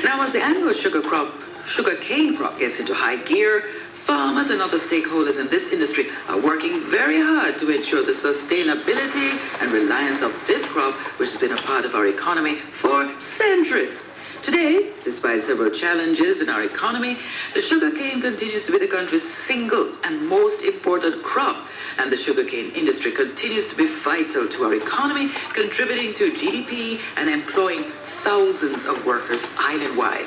Now, as the annual sugarcane crop gets into high gear, farmers and other stakeholders in this industry are working very hard to ensure the sustainability and reliance of this crop, which has been a part of our economy for centuries. Today, despite several challenges in our economy, the sugarcane continues to be the country's single and most important crop, and the sugarcane industry continues to be vital to our economy, contributing to GDP and employing thousands of workers island-wide.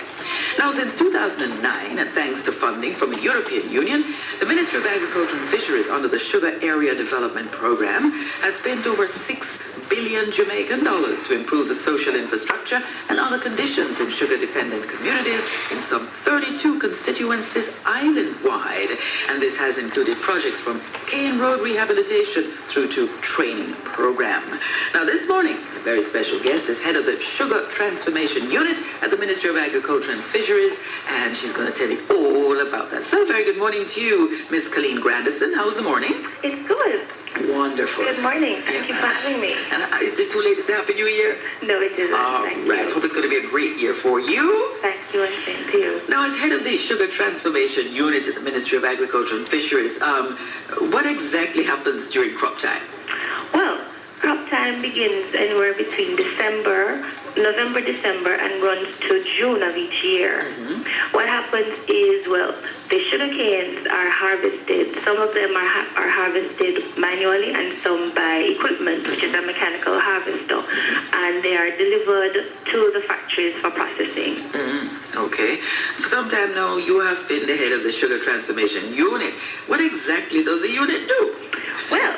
Now, since 2009, and thanks to funding from the European Union, the Ministry of Agriculture and Fisheries under the Sugar Area Development Program has spent over $6 billion Jamaican dollars to improve the social infrastructure and other conditions in sugar-dependent communities in some 32 constituencies island-wide. And this has included projects from cane road rehabilitation through to training program. Now, this morning, a very special guest is head of the Sugar Transformation Unit at the Ministry of Agriculture and Fisheries, and she's going to tell you all about that. So, very good morning to you, Miss Colleen Grandison. How's the morning? It's good. Wonderful. Good morning. Thank you for having me. And is it too late to say Happy New Year? No, it isn't. All right. Hope it's going to be a great year for you. Thank you, and same to you. Now, as head of the Sugar Transformation Unit at the Ministry of Agriculture and Fisheries, what exactly happens during crop time? Well, crop time begins anywhere between November, December, and runs to June of each year. What happens is, well, the sugar canes are harvested. Some of them are harvested manually and some by equipment, which is a mechanical harvester, and they are delivered to the factories for processing. Okay. For some time now, you have been the head of the Sugar Transformation Unit. What exactly does the unit do? Well,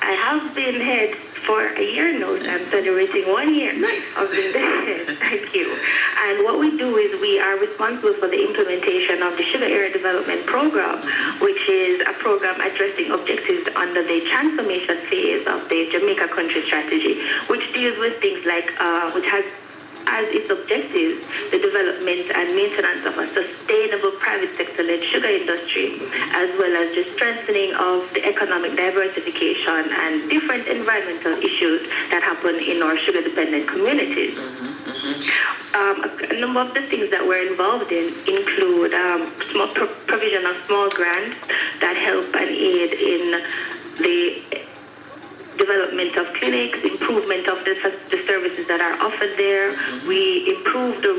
I have been head for a year now. I'm celebrating 1 year of being the head. Thank you. And what we do is we are responsible for the implementation of the Sugar Area Development Program, which is a program addressing objectives under the transformation phase of the Jamaica country strategy, which deals with things like, which has as its objectives the development and maintenance of a sustainable private sector-led sugar industry, as well as the strengthening of the economic diversification and different environmental issues that happen in our sugar-dependent communities. A number of the things that we're involved in include small provision of small grants that help and aid in the development of clinics, improvement of the services that are offered there. We improve the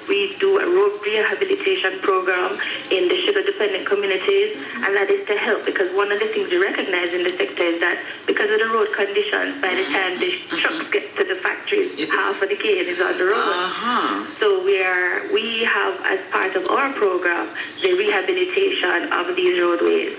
we do a road rehabilitation program in the sugar-dependent communities, and that is to help, because one of the things we recognize in the sector is that because of the road conditions, by the time the trucks get to the factories, half of the cane is on the road. So we have, as part of our program, the rehabilitation of these roadways.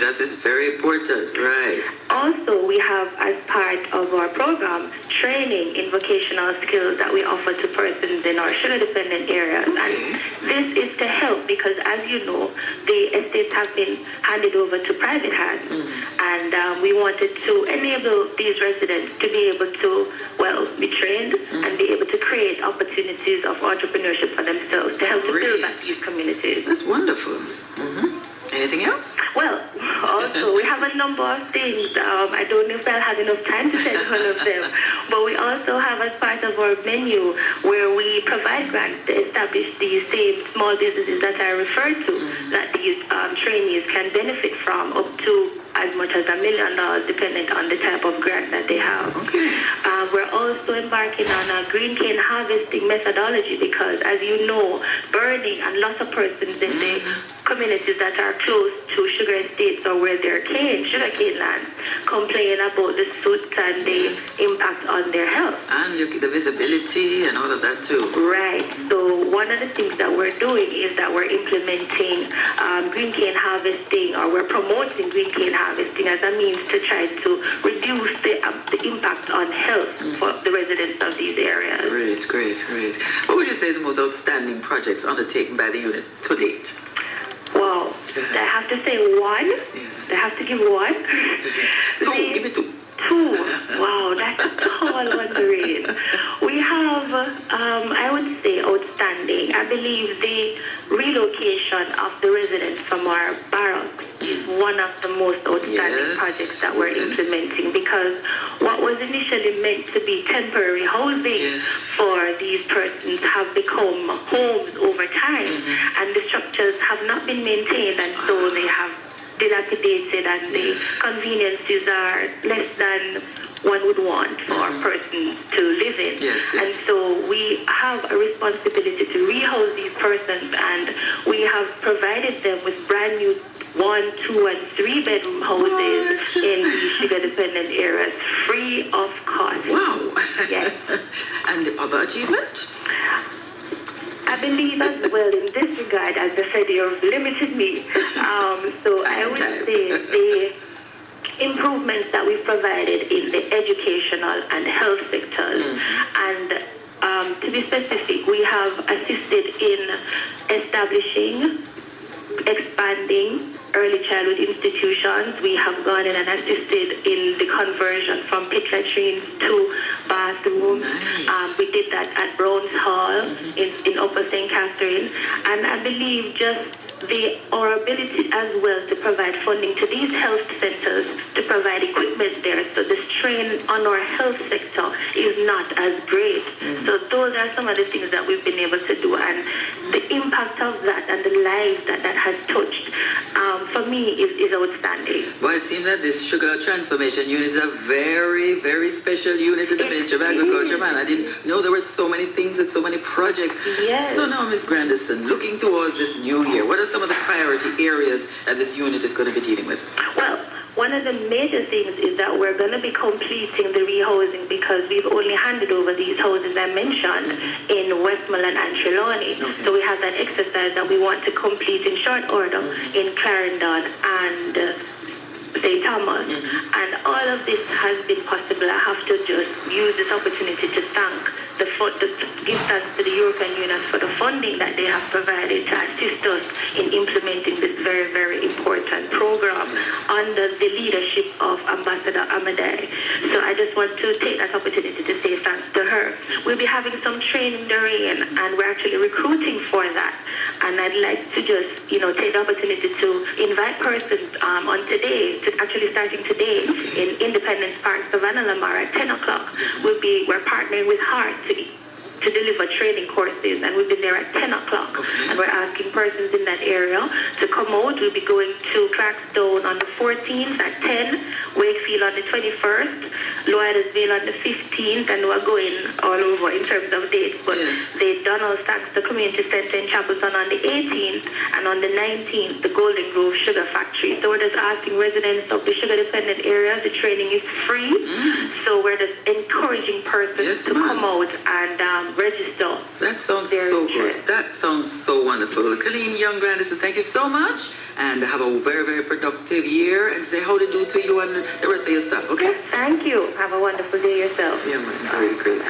That is very important, right? Also, we have, as part of our program, training in vocational skills that we offer to persons in our sugar-dependent areas. And this is to help because, as you know, the estates have been handed over to private hands. And we wanted to enable these residents to be able to, well, be trained and be able to create opportunities of entrepreneurship for themselves to help to build back these communities. That's wonderful. Anything else? Well, also, we have a number of things. I don't know if I'll have enough time to tell all of them. But we also have, as part of our menu, where we provide grants to establish these same small businesses that I referred to, that these trainees can benefit from, up to as much as $1 million, depending on the type of grant that they have. We're also embarking on a green cane harvesting methodology because, as you know, burning and lots of persons in the communities that are close to sugar estates or where there are sugar cane lands complain about the soot and the impact on their health. And the visibility and all of that too. Right. So one of the things that we're doing is that we're implementing green cane harvesting, or we're promoting green cane harvesting as a means to try to reduce the impact on health for the residents of these areas. Great. What would you say is the most outstanding projects undertaken by the unit to date? Wow. I have to say one? I have to give one? Give me two. Wow, that's a tall one to read. We have, I would say, outstanding. I believe the relocation of the residents from our barracks is one of the most outstanding projects that we're implementing, because what was initially meant to be temporary housing for these persons have become homes over time, and the structures have not been maintained, and so they have dilapidated, and the conveniences are less than one would want for a person to live in. And so we have a responsibility to rehouse these persons, and we have provided them with brand new 1, 2, and 3 bedroom houses in the sugar-dependent areas, free of cost. Wow. Yes. And the other achievement? I believe as well in this regard, as I said, you've limited me. So I would say the improvements that we've provided in the educational and health sectors, and to be specific, we have assisted in establishing, expanding early childhood institutions. We have gone in and assisted in the conversion from pit latrines to bathrooms. We did that at Browns Hall in Upper St. Catherine, and I believe just our ability as well to provide funding to these health centers, to provide equipment there, so the strain on our health sector is not as great. So those are some of the things that we've been able to do, and the impact of that and the lives that has touched, for me, is outstanding. Well, it seems that this Sugar Transformation Unit is a very, very special unit in the Ministry of Agriculture, man. I didn't know there were so many things and so many projects. Yes. So now, Ms. Grandison, looking towards this new year, what are some of the priority areas that this unit is going to be dealing with? Well, one of the major things is that we're going to be completing the rehousing, because we've only handed over these houses I mentioned in Westmoreland and Trelawney. So we have that exercise that we want to complete in short order in Clarendon and St. Thomas. And all of this has been possible. I have to just use this opportunity to give thanks to the European Union for the funding that they have provided to assist us in implementing this very, very important program under the leadership of Ambassador Amadei. So I just want to take that opportunity to say thanks to her. We'll be having some training therein, and we're actually recruiting for that. And I'd like to just, take the opportunity to invite persons on today, actually starting today in Independence Park, Savannah Lamar at 10 o'clock. We're partnering with Heart to deliver training courses, and we'll be there at 10 o'clock. And we're asking persons in that area to come out. We'll be going to Clarkstone on the 14th at 10, Wakefield on the 21st, Loyalsville on the 15th, and we're going all over in terms of dates. But the Donald Sachs, the Community Center in Chapelton on the 18th, and on the 19th, the Golden Grove Sugar Factory. So we're just asking residents of the sugar-dependent areas. The training is free. So we're just encouraging persons to come out and register. That sounds so good. That sounds so wonderful. Colleen Young Grandison, thank you so much, and have a very, very productive year, and say how to do to you and the rest of your stuff, okay? Thank you. Have a wonderful day yourself. Yeah, man. Great.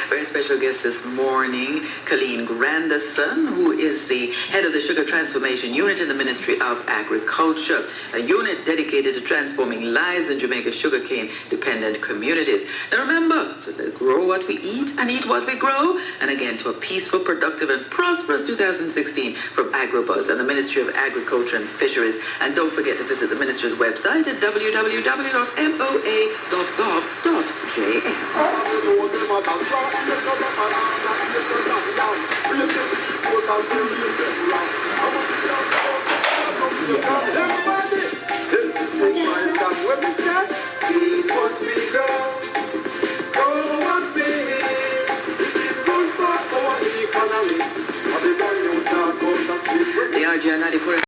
Very special guest this morning, Colleen Grandison, who is the head of the Sugar Transformation Unit in the Ministry of Agriculture, a unit dedicated to transforming lives in Jamaica's sugarcane-dependent communities. Now remember, to grow what we eat and eat what we grow, and again, to a peaceful, productive, and prosperous 2016 from AgroBuzz and the Ministry of Agriculture and Fisheries. And don't forget to visit the Ministry's website at www.moa.gov.gh. The RJ 94